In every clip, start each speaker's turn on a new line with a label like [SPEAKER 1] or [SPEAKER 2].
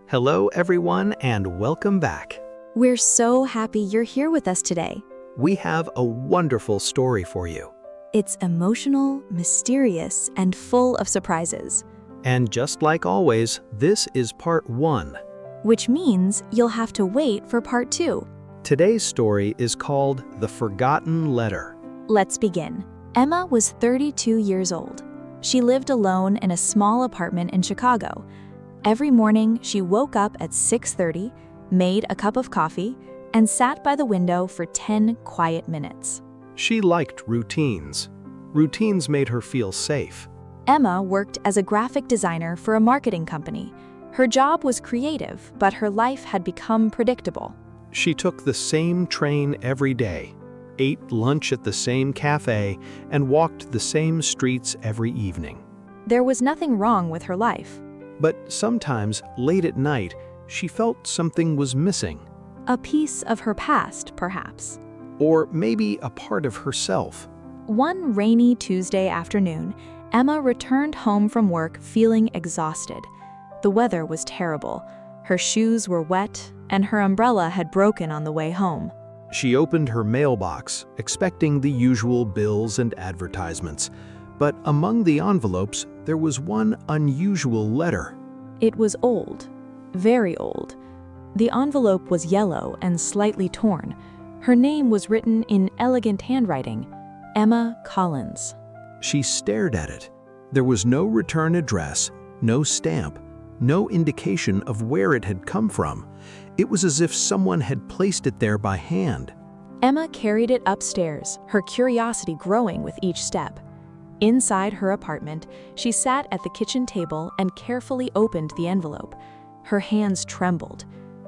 [SPEAKER 1] Hello, everyone, and welcome back.
[SPEAKER 2] We're so happy you're here with us today.
[SPEAKER 1] We have a wonderful story for you.
[SPEAKER 2] It's emotional, mysterious, and full of surprises,
[SPEAKER 1] And just like always, this is part 1.
[SPEAKER 2] which means you'll have to wait for part 2.
[SPEAKER 1] Today's story is called The Forgotten Letter.
[SPEAKER 2] Let's begin. Emma was 32 years old. She lived alone in a small apartment in Chicago. Every morning, she woke up at 6:30, made a cup of coffee, and sat by the window for 10 quiet minutes.
[SPEAKER 1] She liked routines. Routines made her feel safe.
[SPEAKER 2] Emma worked as a graphic designer for a marketing company. Her job was creative, but her life had become predictable.
[SPEAKER 1] She took the same train every day, ate lunch at the same cafe, and walked the same streets every evening.
[SPEAKER 2] There was nothing wrong with her life.
[SPEAKER 1] But sometimes, late at night, she felt something was missing.
[SPEAKER 2] A piece of her past, perhaps.
[SPEAKER 1] Or maybe a part of herself.
[SPEAKER 2] One rainy Tuesday afternoon, Emma returned home from work feeling exhausted. The weather was terrible. Her shoes were wet, and her umbrella had broken on the way home.
[SPEAKER 1] She opened her mailbox, expecting the usual bills and advertisements. But among the envelopes, there was one unusual letter.
[SPEAKER 2] It was old, very old. The envelope was yellow and slightly torn. Her name was written in elegant handwriting, Emma Collins.
[SPEAKER 1] She stared at it. There was no return address, no stamp, no indication of where it had come from. It was as if someone had placed it there by hand.
[SPEAKER 2] Emma carried it upstairs, her curiosity growing with each step. Inside her apartment, she sat at the kitchen table and carefully opened the envelope. Her hands trembled.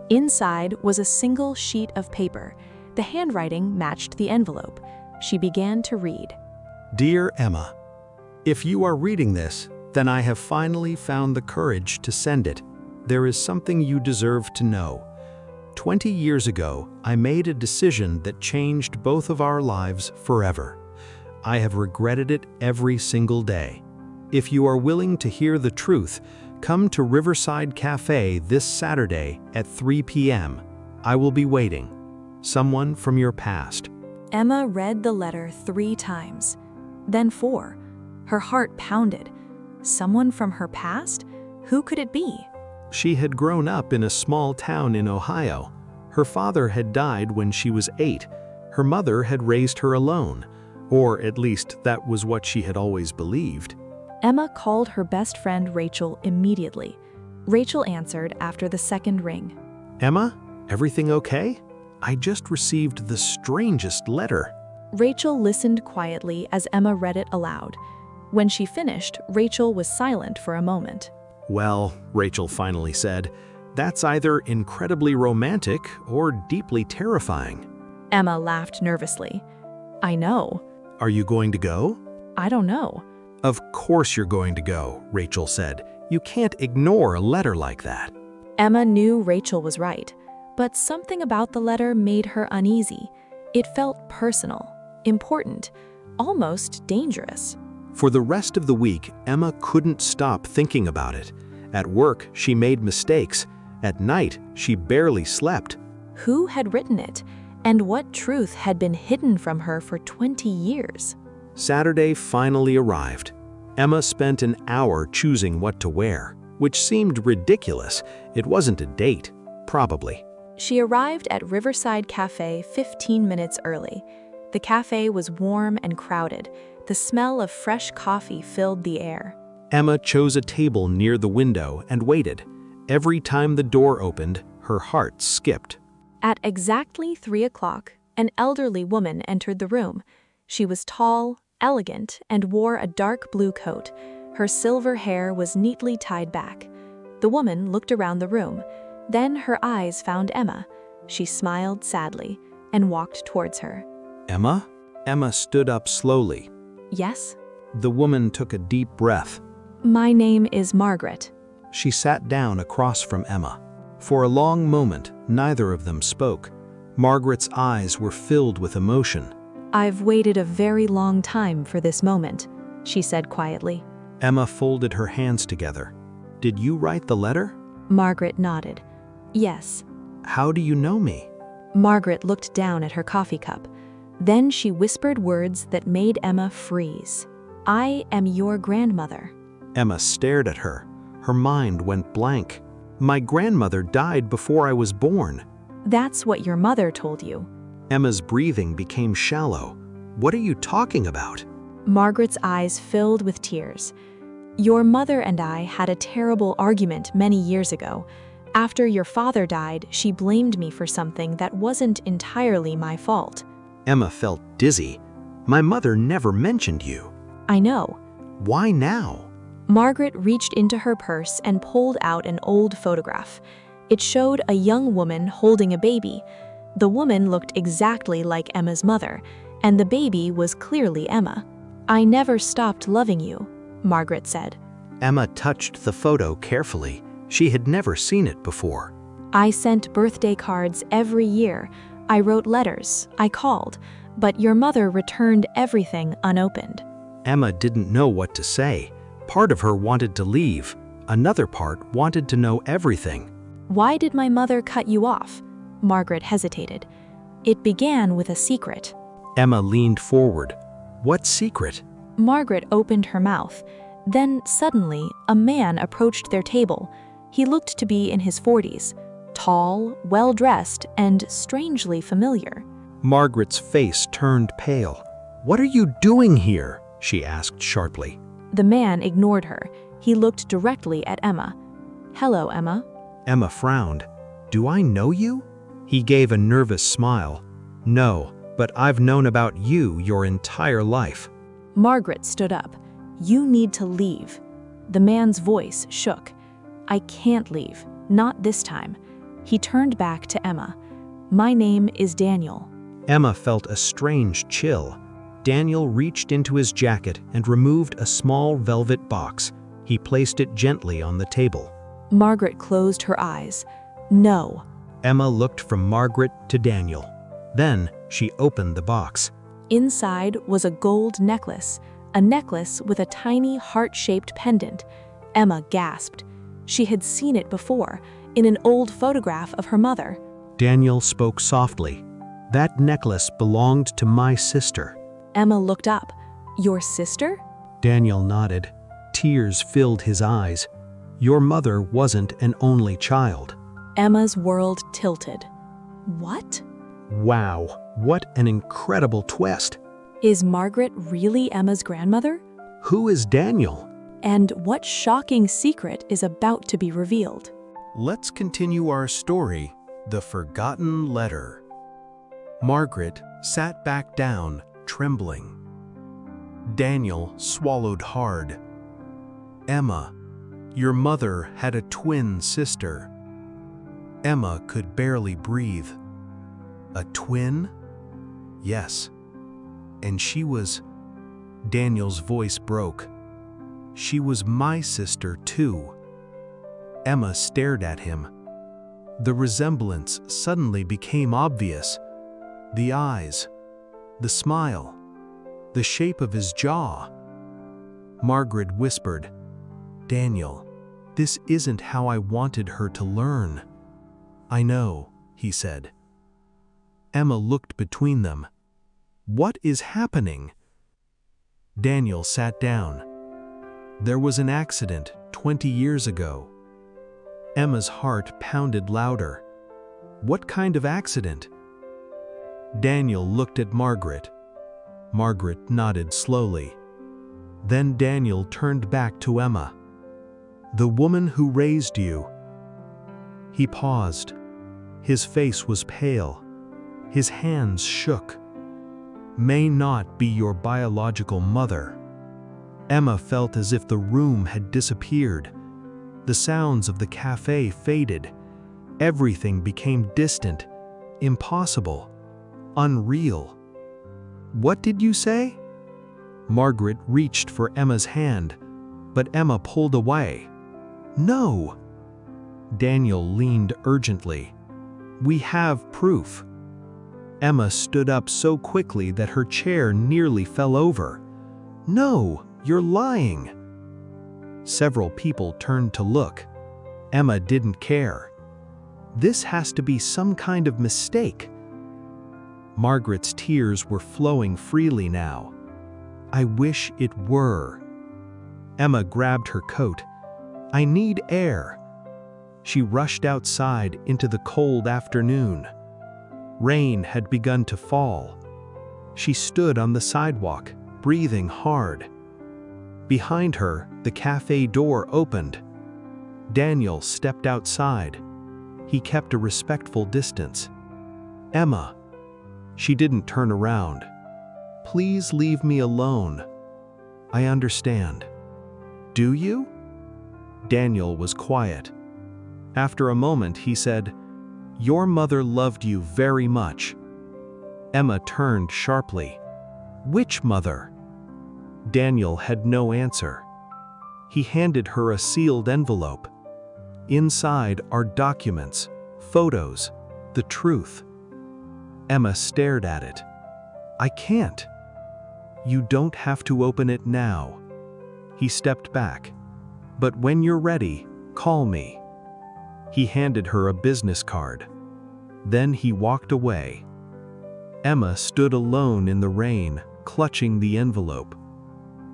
[SPEAKER 2] Inside was a single sheet of paper. The handwriting matched the envelope. She began to read.
[SPEAKER 1] Dear Emma, if you are reading this, then I have finally found the courage to send it. There is something you deserve to know. 20 years ago, I made a decision that changed both of our lives forever. I have regretted it every single day. If you are willing to hear the truth, come to Riverside Cafe this Saturday at 3 p.m. I will be waiting. Someone from your past.
[SPEAKER 2] Emma read the letter 3 times, then 4. Her heart pounded. Someone from her past? Who could it be?
[SPEAKER 1] She had grown up in a small town in Ohio. Her father had died when she was 8. Her mother had raised her alone, or at least that was what she had always believed.
[SPEAKER 2] Emma called her best friend Rachel immediately. Rachel answered after the second ring.
[SPEAKER 1] Emma, everything okay? I just received the strangest letter.
[SPEAKER 2] Rachel listened quietly as Emma read it aloud. When she finished, Rachel was silent for a moment.
[SPEAKER 1] Well, Rachel finally said, that's either incredibly romantic or deeply terrifying.
[SPEAKER 2] Emma laughed nervously. I know.
[SPEAKER 1] Are you going to go?
[SPEAKER 2] I don't know.
[SPEAKER 1] Of course you're going to go, Rachel said. You can't ignore a letter like that.
[SPEAKER 2] Emma knew Rachel was right, but something about the letter made her uneasy. It felt personal, important, almost dangerous.
[SPEAKER 1] For the rest of the week, Emma couldn't stop thinking about it. At work, she made mistakes. At night, she barely slept.
[SPEAKER 2] Who had written it? And what truth had been hidden from her for 20 years?
[SPEAKER 1] Saturday finally arrived. Emma spent an hour choosing what to wear, which seemed ridiculous. It wasn't a date, probably.
[SPEAKER 2] She arrived at Riverside Cafe 15 minutes early. The cafe was warm and crowded. The smell of fresh coffee filled the air.
[SPEAKER 1] Emma chose a table near the window and waited. Every time the door opened, her heart skipped.
[SPEAKER 2] At exactly 3 o'clock, an elderly woman entered the room. She was tall, elegant, and wore a dark blue coat. Her silver hair was neatly tied back. The woman looked around the room. Then her eyes found Emma. She smiled sadly and walked towards her.
[SPEAKER 1] Emma? Emma stood up slowly.
[SPEAKER 2] Yes?
[SPEAKER 1] The woman took a deep breath.
[SPEAKER 2] My name is Margaret.
[SPEAKER 1] She sat down across from Emma. For a long moment, neither of them spoke. Margaret's eyes were filled with emotion.
[SPEAKER 2] I've waited a very long time for this moment, she said quietly.
[SPEAKER 1] Emma folded her hands together. Did you write the letter?
[SPEAKER 2] Margaret nodded. Yes.
[SPEAKER 1] How do you know me?
[SPEAKER 2] Margaret looked down at her coffee cup. Then she whispered words that made Emma freeze. I am your grandmother.
[SPEAKER 1] Emma stared at her. Her mind went blank. My grandmother died before I was born.
[SPEAKER 2] That's what your mother told you.
[SPEAKER 1] Emma's breathing became shallow. What are you talking about?
[SPEAKER 2] Margaret's eyes filled with tears. Your mother and I had a terrible argument many years ago. After your father died, she blamed me for something that wasn't entirely my fault.
[SPEAKER 1] Emma felt dizzy. My mother never mentioned you.
[SPEAKER 2] I know.
[SPEAKER 1] Why now?
[SPEAKER 2] Margaret reached into her purse and pulled out an old photograph. It showed a young woman holding a baby. The woman looked exactly like Emma's mother, and the baby was clearly Emma. I never stopped loving you, Margaret said.
[SPEAKER 1] Emma touched the photo carefully. She had never seen it before.
[SPEAKER 2] I sent birthday cards every year. I wrote letters. I called. But your mother returned everything unopened.
[SPEAKER 1] Emma didn't know what to say. Part of her wanted to leave. Another part wanted to know everything.
[SPEAKER 2] Why did my mother cut you off? Margaret hesitated. It began with a secret.
[SPEAKER 1] Emma leaned forward. What secret?
[SPEAKER 2] Margaret opened her mouth. Then, suddenly, a man approached their table. He looked to be in his 40s, tall, well-dressed, and strangely familiar.
[SPEAKER 1] Margaret's face turned pale. What are you doing here? She asked sharply.
[SPEAKER 2] The man ignored her. He looked directly at Emma. Hello, Emma.
[SPEAKER 1] Emma frowned. Do I know you? He gave a nervous smile. No, but I've known about you your entire life.
[SPEAKER 2] Margaret stood up. You need to leave. The man's voice shook. I can't leave. Not this time. He turned back to Emma. My name is Daniel.
[SPEAKER 1] Emma felt a strange chill. Daniel reached into his jacket and removed a small velvet box. He placed it gently on the table.
[SPEAKER 2] Margaret closed her eyes. No.
[SPEAKER 1] Emma looked from Margaret to Daniel. Then she opened the box.
[SPEAKER 2] Inside was a gold necklace, a necklace with a tiny heart-shaped pendant. Emma gasped. She had seen it before, in an old photograph of her mother.
[SPEAKER 1] Daniel spoke softly. That necklace belonged to my sister.
[SPEAKER 2] Emma looked up. Your sister?
[SPEAKER 1] Daniel nodded. Tears filled his eyes. Your mother wasn't an only child.
[SPEAKER 2] Emma's world tilted. What?
[SPEAKER 1] Wow, what an incredible twist.
[SPEAKER 2] Is Margaret really Emma's grandmother?
[SPEAKER 1] Who is Daniel?
[SPEAKER 2] And what shocking secret is about to be revealed?
[SPEAKER 1] Let's continue our story, The Forgotten Letter. Margaret sat back down, trembling. Daniel swallowed hard. Emma, your mother had a twin sister. Emma could barely breathe. A twin? Yes. And she was... Daniel's voice broke. She was my sister too. Emma stared at him. The resemblance suddenly became obvious. The eyes, the smile, the shape of his jaw. Margaret whispered, Daniel, this isn't how I wanted her to learn. I know, he said. Emma looked between them. What is happening? Daniel sat down. There was an accident 20 years ago. Emma's heart pounded louder. What kind of accident? Daniel looked at Margaret. Margaret nodded slowly. Then Daniel turned back to Emma. The woman who raised you. He paused. His face was pale. His hands shook. May not be your biological mother. Emma felt as if the room had disappeared. The sounds of the cafe faded. Everything became distant, impossible, unreal. What did you say? Margaret reached for Emma's hand, but Emma pulled away. No! Daniel leaned urgently. We have proof. Emma stood up so quickly that her chair nearly fell over. No, you're lying. Several people turned to look. Emma didn't care. This has to be some kind of mistake. Margaret's tears were flowing freely now. I wish it were. Emma grabbed her coat. I need air. She rushed outside into the cold afternoon. Rain had begun to fall. She stood on the sidewalk, breathing hard. Behind her, the cafe door opened. Daniel stepped outside. He kept a respectful distance. Emma. She didn't turn around. Please leave me alone. I understand. Do you? Daniel was quiet. After a moment, he said, Your mother loved you very much. Emma turned sharply. Which mother? Daniel had no answer. He handed her a sealed envelope. Inside are documents, photos, the truth. Emma stared at it. I can't. You don't have to open it now. He stepped back. But when you're ready, call me. He handed her a business card. Then he walked away. Emma stood alone in the rain, clutching the envelope.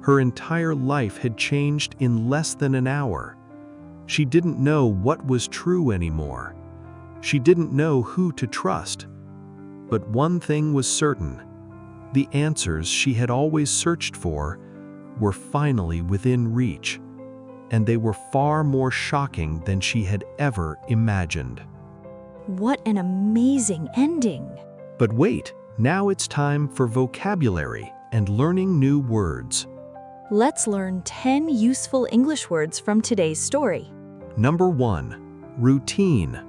[SPEAKER 1] Her entire life had changed in less than an hour. She didn't know what was true anymore. She didn't know who to trust. But one thing was certain. The answers she had always searched for were finally within reach, and they were far more shocking than she had ever imagined.
[SPEAKER 2] What an amazing ending!
[SPEAKER 1] But wait, now it's time for vocabulary and learning new words.
[SPEAKER 2] Let's learn 10 useful English words from today's story.
[SPEAKER 1] Number 1, routine.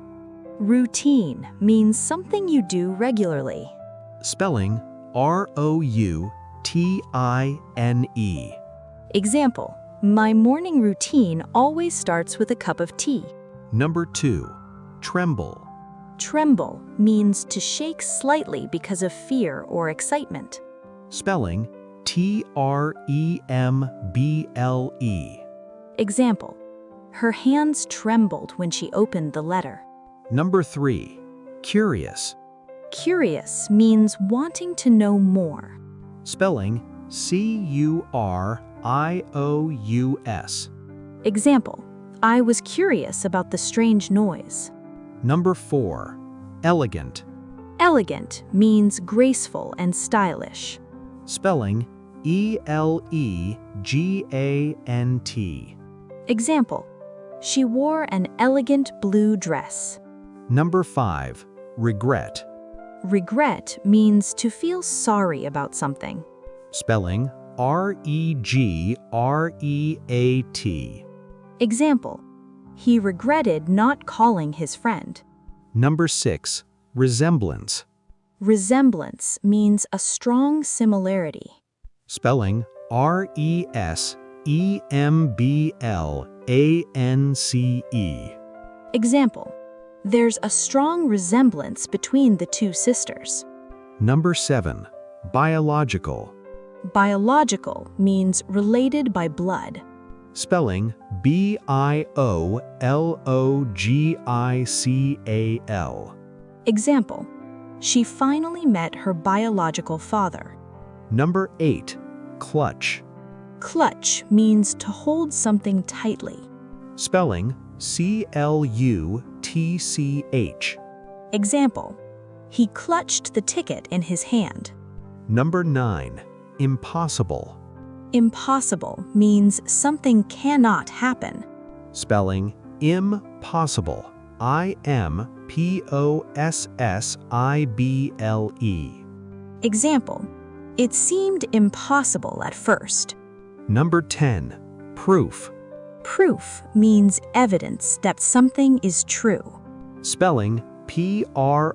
[SPEAKER 2] Routine means something you do regularly.
[SPEAKER 1] Spelling R-O-U-T-I-N-E.
[SPEAKER 2] Example, my morning routine always starts with a cup of tea.
[SPEAKER 1] Number 2, tremble.
[SPEAKER 2] Tremble means to shake slightly because of fear or excitement.
[SPEAKER 1] Spelling T-R-E-M-B-L-E.
[SPEAKER 2] Example, her hands trembled when she opened the letter.
[SPEAKER 1] Number 3, curious.
[SPEAKER 2] Curious means wanting to know more.
[SPEAKER 1] Spelling C-U-R-I-O-U-S.
[SPEAKER 2] Example, I was curious about the strange noise.
[SPEAKER 1] Number 4, elegant.
[SPEAKER 2] Elegant means graceful and stylish.
[SPEAKER 1] Spelling E-L-E-G-A-N-T.
[SPEAKER 2] Example, she wore an elegant blue dress.
[SPEAKER 1] Number 5, regret.
[SPEAKER 2] Regret means to feel sorry about something.
[SPEAKER 1] Spelling R-E-G-R-E-A-T.
[SPEAKER 2] Example, he regretted not calling his friend.
[SPEAKER 1] Number 6, resemblance.
[SPEAKER 2] Resemblance means a strong similarity.
[SPEAKER 1] Spelling R-E-S-E-M-B-L-A-N-C-E.
[SPEAKER 2] Example, there's a strong resemblance between the two sisters.
[SPEAKER 1] Number 7, biological.
[SPEAKER 2] Biological means related by blood.
[SPEAKER 1] Spelling B-I-O-L-O-G-I-C-A-L.
[SPEAKER 2] Example, she finally met her biological father.
[SPEAKER 1] Number 8, clutch.
[SPEAKER 2] Clutch means to hold something tightly.
[SPEAKER 1] Spelling C-L-U-T-C-H.
[SPEAKER 2] Example, he clutched the ticket in his hand.
[SPEAKER 1] Number 9, impossible.
[SPEAKER 2] Impossible means something cannot happen.
[SPEAKER 1] Spelling impossible. I-M-P-O-S-S-I-B-L-E.
[SPEAKER 2] Example, it seemed impossible at first.
[SPEAKER 1] Number 10, proof.
[SPEAKER 2] Proof means evidence that something is true.
[SPEAKER 1] Spelling P-R-O-O-F.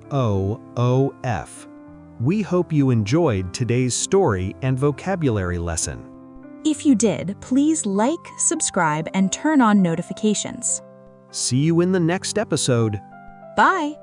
[SPEAKER 1] We hope you enjoyed today's story and vocabulary lesson.
[SPEAKER 2] If you did, please like, subscribe, and turn on notifications.
[SPEAKER 1] See you in the next episode.
[SPEAKER 2] Bye!